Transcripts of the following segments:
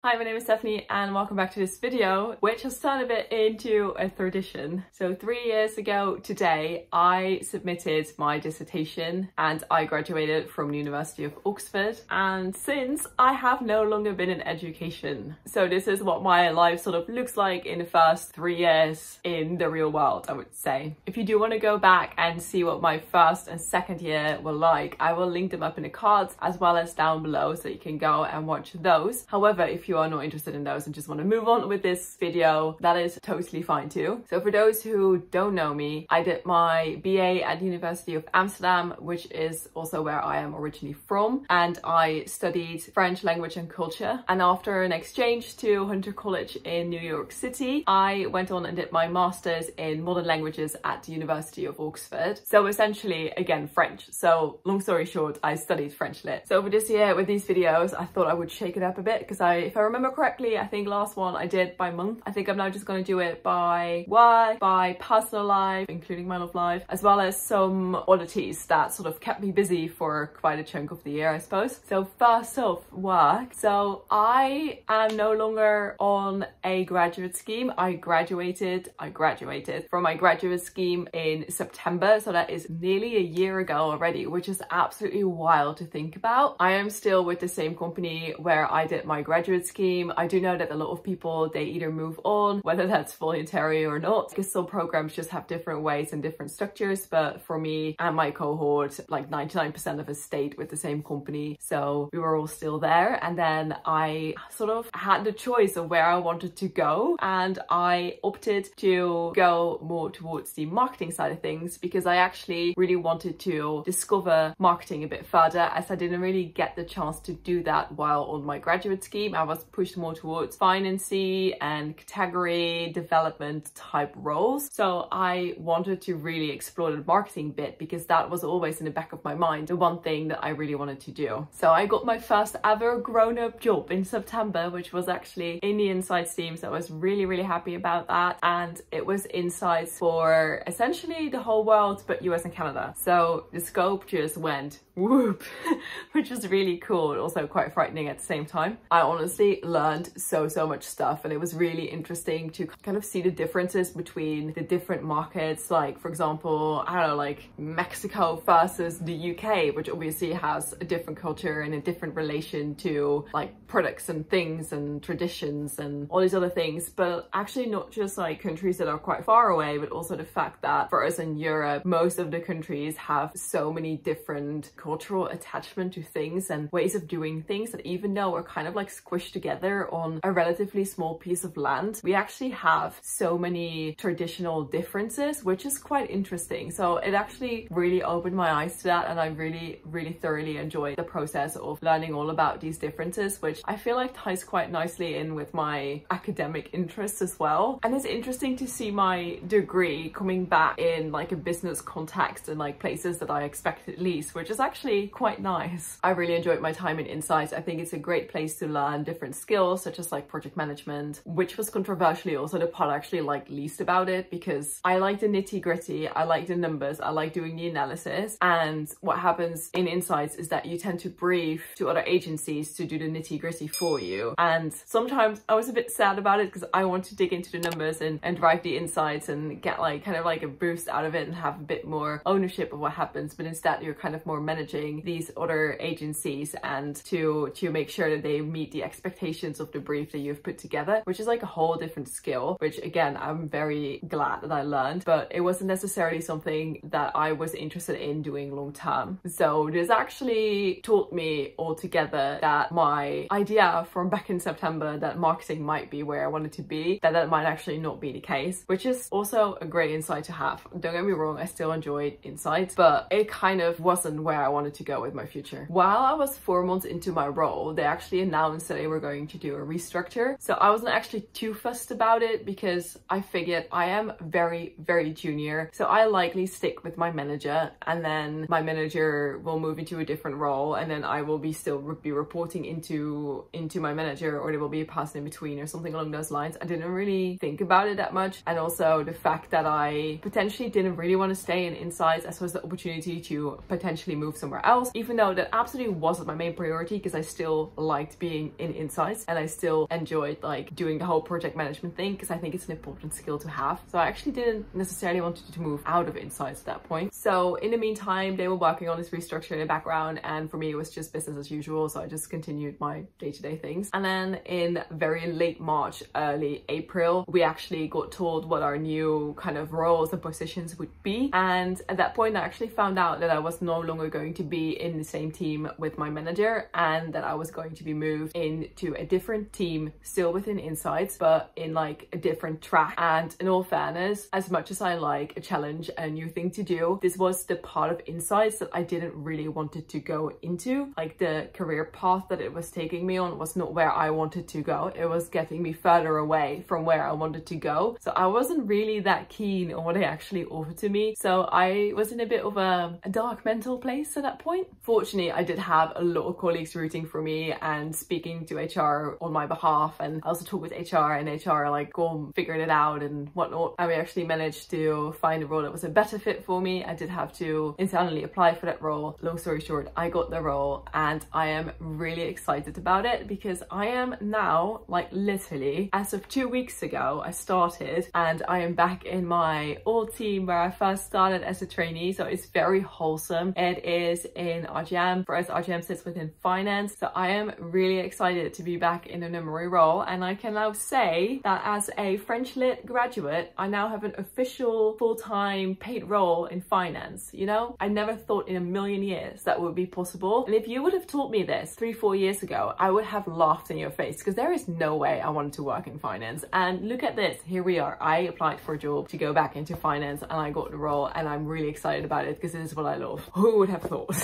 Hi, my name is Stephanie and welcome back to this video, which has turned a bit into a tradition. So 3 years ago today, I submitted my dissertation and I graduated from the University of Oxford. And since I have no longer been in education. So this is what my life sort of looks like in the first 3 years in the real world, I would say. If you do want to go back and see what my first and second year were like, I will link them up in the cards as well as down below so you can go and watch those. However, if you are not interested in those and just want to move on with this video, that is totally fine too. So for those who don't know me, I did my BA at the University of Amsterdam, which is also where I am originally from, and I studied French language and culture. And after an exchange to Hunter College in New York City, I went on and did my master's in modern languages at the University of Oxford. So essentially, again, French. So long story short, I studied French lit. So for this year with these videos, I thought I would shake it up a bit because if I remember correctly, I think last one I did by month. I think I'm now just going to do it by work, by personal life, including my love life, as well as some oddities that sort of kept me busy for quite a chunk of the year, I suppose. So first off, work. So I am no longer on a graduate scheme. I graduated from my graduate scheme in September. So that is nearly a year ago already, which is absolutely wild to think about. I am still with the same company where I did my graduate scheme. I do know that a lot of people, they either move on, whether that's voluntary or not, because some programs just have different ways and different structures. But for me and my cohort, like 99% of us stayed with the same company. So we were all still there. And then I sort of had the choice of where I wanted to go. And I opted to go more towards the marketing side of things because I actually really wanted to discover marketing a bit further, as I didn't really get the chance to do that while on my graduate scheme. I was pushed more towards financy and category development type roles. So I wanted to really explore the marketing bit because that was always in the back of my mind, the one thing that I really wanted to do. So I got my first ever grown-up job in September, which was actually in the insights team. So I was really happy about that. And it was insights for essentially the whole world, but US and Canada. So the scope just went whoop, which was really cool, also quite frightening at the same time. I honestly learned so much stuff, and it was really interesting to kind of see the differences between the different markets. Like, for example, I don't know, like Mexico versus the UK, which obviously has a different culture and a different relation to like products and things and traditions and all these other things. But actually not just like countries that are quite far away, but also the fact that for us in Europe, most of the countries have so many different cultural attachment to things and ways of doing things that even though we're kind of like squished together on a relatively small piece of land, we actually have so many traditional differences, which is quite interesting. So it actually really opened my eyes to that, and I really thoroughly enjoyed the process of learning all about these differences, which I feel like ties quite nicely in with my academic interests as well. And it's interesting to see my degree coming back in like a business context and like places that I expected at least, which is actually quite nice. I really enjoyed my time in Insights. I think it's a great place to learn different skills such as like project management, which was controversially also the part I actually liked least about it, because I like the nitty-gritty, I like the numbers, I like doing the analysis. And what happens in Insights is that you tend to brief to other agencies to do the nitty-gritty for you. And sometimes I was a bit sad about it because I want to dig into the numbers and drive the insights and get like kind of like a boost out of it and have a bit more ownership of what happens. But instead you're kind of more managing these other agencies and to make sure that they meet the expectations of the brief that you've put together, which is like a whole different skill, which again, I'm very glad that I learned, but it wasn't necessarily something that I was interested in doing long term. So this actually taught me altogether that my idea from back in September that marketing might be where I wanted to be, that might actually not be the case, which is also a great insight to have. Don't get me wrong, I still enjoyed insights, but it kind of wasn't where I wanted to go with my future. While I was 4 months into my role, they actually announced that they were going to do a restructure. So I wasn't actually too fussed about it because I figured I am very junior. So I likely stick with my manager, and then my manager will move into a different role, and then I will still be reporting into my manager, or there will be a person in between or something along those lines. I didn't really think about it that much. And also the fact that I potentially didn't really want to stay in Insights, as well as the opportunity to potentially move somewhere else, even though that absolutely wasn't my main priority, because I still liked being in insights and I still enjoyed like doing the whole project management thing, because I think it's an important skill to have. So I actually didn't necessarily want to move out of insights at that point. So in the meantime, they were working on this restructure in the background, and for me it was just business as usual, so I just continued my day-to-day things. And then in very late March, early April, we actually got told what our new kind of roles and positions would be, and at that point I actually found out that I was no longer going to be in the same team with my manager, and that I was going to be moved into a different team, still within insights, but in like a different track. And in all fairness, as much as I like a challenge and a new thing to do, this was the part of insights that I didn't really wanted to go into. Like the career path that it was taking me on was not where I wanted to go. It was getting me further away from where I wanted to go. So I wasn't really that keen on what they actually offered to me. So I was in a bit of a dark mental place at that point. Fortunately, I did have a lot of colleagues rooting for me and speaking to HR on my behalf, and I also talked with HR, and HR like go and figured it out and whatnot, and we actually managed to find a role that was a better fit for me. I did have to internally apply for that role. Long story short, I got the role, and I am really excited about it, because I am now, like literally as of 2 weeks ago I started, and I am back in my old team where I first started as a trainee. So it's very wholesome. It is in RGM, for us RGM sits within finance, so I am really excited to be back in a memory role. And I can now say that as a French Lit graduate, I now have an official full-time paid role in finance. You know, I never thought in a million years that would be possible, and if you would have told me this 3-4 years ago, I would have laughed in your face, because there is no way I wanted to work in finance. And look at this, here we are. I applied for a job to go back into finance, and I got the role, and I'm really excited about it, because this is what I love. Who would have thought?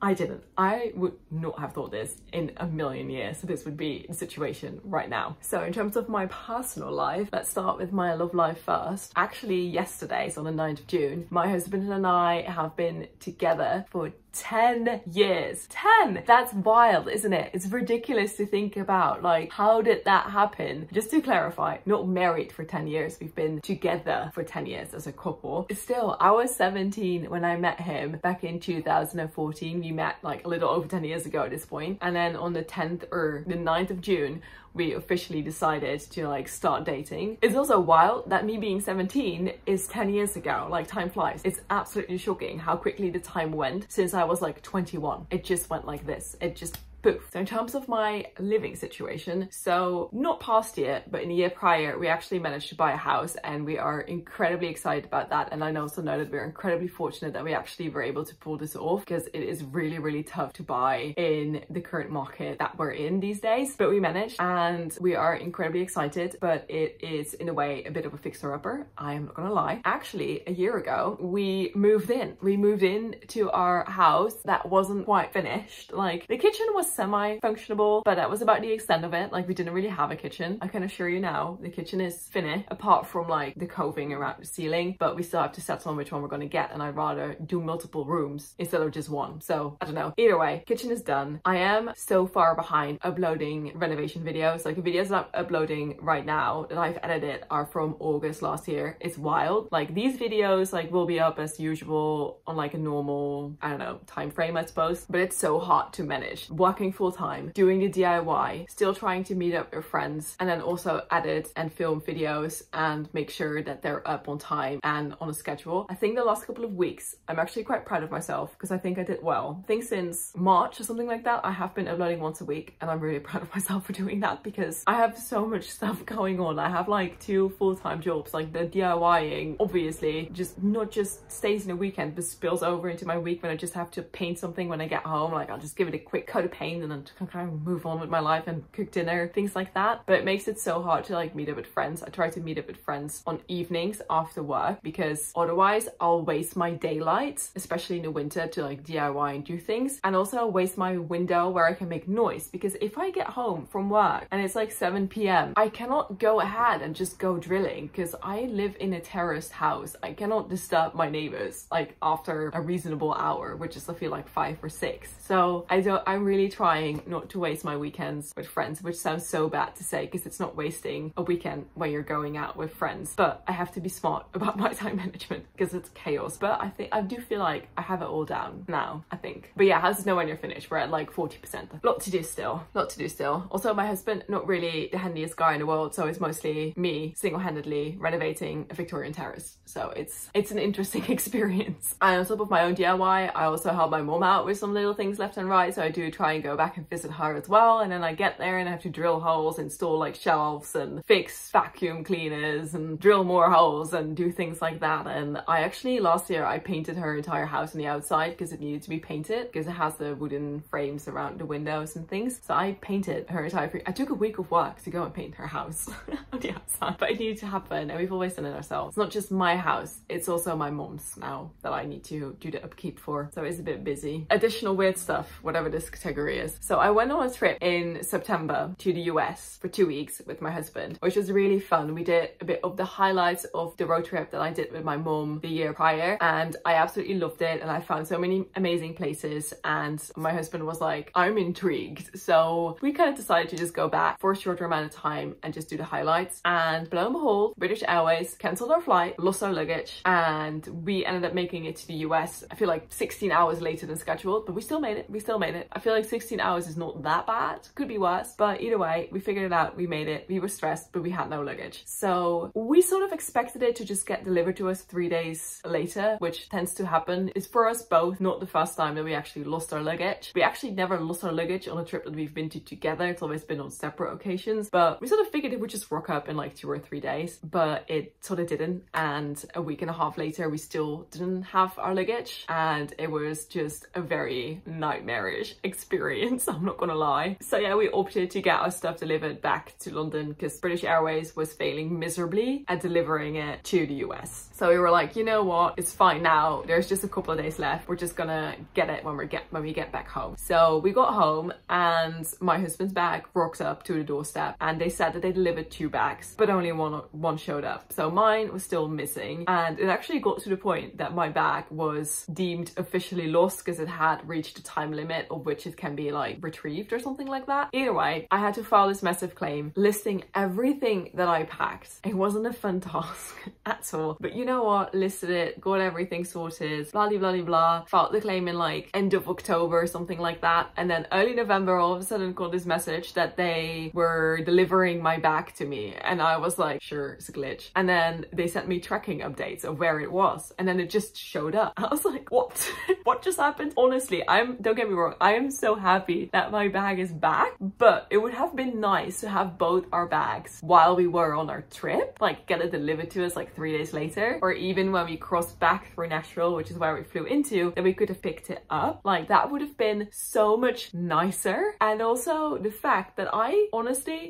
I didn't. I would not have thought this in a million years. So this would be the situation right now. So in terms of my personal life, let's start with my love life first. Actually, yesterday, so on the 9th of June, my husband and I have been together for 10 years. 10! That's wild, isn't it? It's ridiculous to think about, like, how did that happen? Just to clarify, not married for 10 years, we've been together for 10 years as a couple. Still, I was 17 when I met him back in 2014. We met like a little over 10 years ago at this point. And then on the 10th or the 9th of June, we officially decided to like start dating. It's also wild that me being 17 is 10 years ago. Like, time flies. It's absolutely shocking how quickly the time went since I was like 21. It just went like this. It just poof. So in terms of my living situation, so not past year, but in a year prior, we actually managed to buy a house, and we are incredibly excited about that. And I also know that we're incredibly fortunate that we actually were able to pull this off, because it is really, really tough to buy in the current market that we're in these days. But we managed, and we are incredibly excited, but it is in a way a bit of a fixer-upper. I am not gonna lie. Actually, a year ago, we moved in. We moved in to our house that wasn't quite finished. Like, the kitchen was semi-functionable, but that was about the extent of it. Like, we didn't really have a kitchen. I can assure you now, the kitchen is finished, apart from like the coving around the ceiling, but we still have to settle on which one we're going to get, and I'd rather do multiple rooms instead of just one. So I don't know. Either way, kitchen is done. I am so far behind uploading renovation videos. Like, the videos that I'm uploading right now that I've edited are from August last year. It's wild. Like, these videos like will be up as usual on like a normal, I don't know, time frame, I suppose, but it's so hard to manage. Working full-time, doing the DIY, still trying to meet up with friends, and then also edit and film videos and make sure that they're up on time and on a schedule. I think the last couple of weeks, I'm actually quite proud of myself, because I think I did well. I think since March or something like that, I have been uploading once a week, and I'm really proud of myself for doing that, because I have so much stuff going on. I have like 2 full-time jobs. Like, the DIYing obviously just not just stays in a weekend, but spills over into my week when I just have to paint something when I get home. Like, I'll just give it a quick coat of paint and then kind of move on with my life and cook dinner, things like that. But it makes it so hard to like meet up with friends. I try to meet up with friends on evenings after work, because otherwise I'll waste my daylight, especially in the winter, to like DIY and do things, and also waste my window where I can make noise, because if I get home from work and it's like 7 p.m, I cannot go ahead and just go drilling, because I live in a terraced house. I cannot disturb my neighbors like after a reasonable hour, which is I feel like 5 or 6. So I'm really trying trying not to waste my weekends with friends, which sounds so bad to say because it's not wasting a weekend when you're going out with friends, but I have to be smart about my time management because it's chaos. But I do feel like I have it all down now, I think. But yeah, how's it know when you're finished? We're at like 40%. Lot to do still. Also, my husband, not really the handiest guy in the world, so it's mostly me single-handedly renovating a Victorian terrace. So it's an interesting experience. And on top of my own DIY, I also help my mom out with some little things left and right. So I do try and go back and visit her as well. And then I get there and I have to drill holes, install like shelves and fix vacuum cleaners and drill more holes and do things like that. And I actually, last year, I painted her entire house on the outside because it needed to be painted because it has the wooden frames around the windows and things. So I painted her entire, I took a week of work to go and paint her house on the outside, but it needed to happen and we've always done it ourselves. It's not just my house, it's also my mom's now that I need to do the upkeep for. So it's a bit busy. Additional weird stuff, whatever this category is. So I went on a trip in September to the US for 2 weeks with my husband, which was really fun. We did a bit of the highlights of the road trip that I did with my mom the year prior, and I absolutely loved it. And I found so many amazing places, and my husband was like, I'm intrigued. So we kind of decided to just go back for a shorter amount of time and just do the highlights. And lo and behold, British Airways cancelled our flight, lost our luggage, and we ended up making it to the US. I feel like 16 hours later than scheduled, but we still made it. I feel like 16 hours is not that bad. Could be worse, but either way, we figured it out. We made it. We were stressed, but we had no luggage. So we sort of expected it to just get delivered to us 3 days later, which tends to happen. It's for us both not the first time that we actually lost our luggage. We actually never lost our luggage on a trip that we've been to together. It's always been on separate occasions, but we sort of figured it would just rock up in like 2 or 3 days, but it sort of didn't. And a week and a half later, we still didn't have our luggage, and it was just a very nightmarish experience, I'm not gonna lie. So yeah, we opted to get our stuff delivered back to London because British Airways was failing miserably at delivering it to the US. So we were like, you know what, it's fine now. There's just a couple of days left. We're just gonna get it when we get back home. So we got home and my husband's bag rocked up to the doorstep, and they said that they delivered 2 bags, but only one showed up. So mine was still missing, and it actually got to the point that my bag was deemed officially lost because it had reached the time limit of which it can be like retrieved or something like that. Either way, I had to file this massive claim listing everything that I packed. It wasn't a fun task at all, but you know what, listed it, got everything sorted, blah blah blah blah, filed the claim in like end of October or something like that, and then early November all of a sudden got this message that they were delivering my bag to me, and I was like, sure, it's a glitch. And then they sent me tracking updates of where it was, and then it just showed up. I was like, what? What just happened? Honestly, don't get me wrong, I am so happy that my bag is back, but it would have been nice to have both our bags while we were on our trip, like get it delivered to us like 3 days later, or even when we crossed back through Nashville, which is where we flew into, that we could have picked it up. Like that would have been so much nicer. And also the fact that I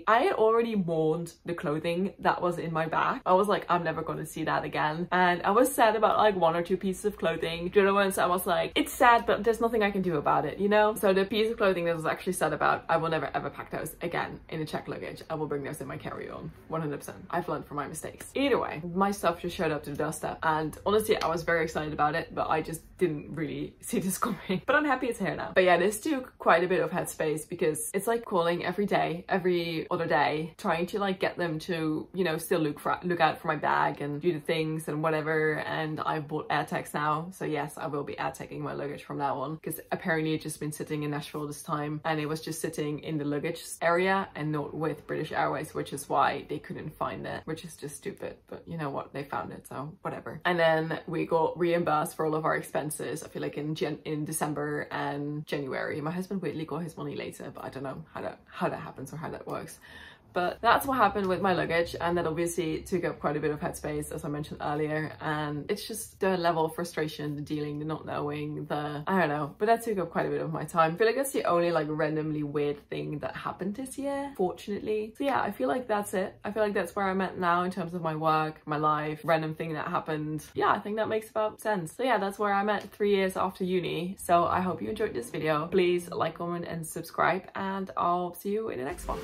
had already mourned the clothing that was in my bag. I was like, I'm never going to see that again. And I was sad about like 1 or 2 pieces of clothing. The other ones I was like, it's sad, but there's nothing I can do about it, you know? So the piece of clothing that was actually sad about, I will never ever pack those again in a checked luggage. I will bring those in my carry-on, 100%. I've learned from my mistakes. Either way, my stuff just showed up to the doorstep, and honestly, I was very excited about it, but I just didn't really see this coming. But I'm happy it's here now. But yeah, this took quite a bit of headspace because it's like calling every day, every other day, trying to like get them to, you know, still look out for my bag and do the things and whatever. And I've bought air tags now, so yes, I will be air tagging my luggage from now on, because apparently it's just been sitting in Nashville this time, and it was just sitting in the luggage area and not with British Airways, which is why they couldn't find it, which is just stupid. But you know what, they found it, so whatever. And then we got reimbursed for all of our expenses, I feel like in December and January. My husband weirdly got his money later, but I don't know how that happens or how that works. But that's what happened with my luggage, and that obviously took up quite a bit of headspace, as I mentioned earlier. And it's just the level of frustration, the dealing, the not knowing, I don't know, but that took up quite a bit of my time. I feel like that's the only like randomly weird thing that happened this year, fortunately. So yeah, I feel like that's it. I feel like that's where I'm at now in terms of my work, my life, random thing that happened. Yeah, I think that makes about sense. So yeah, that's where I'm at 3 years after uni. So I hope you enjoyed this video. Please like, comment and subscribe, and I'll see you in the next one.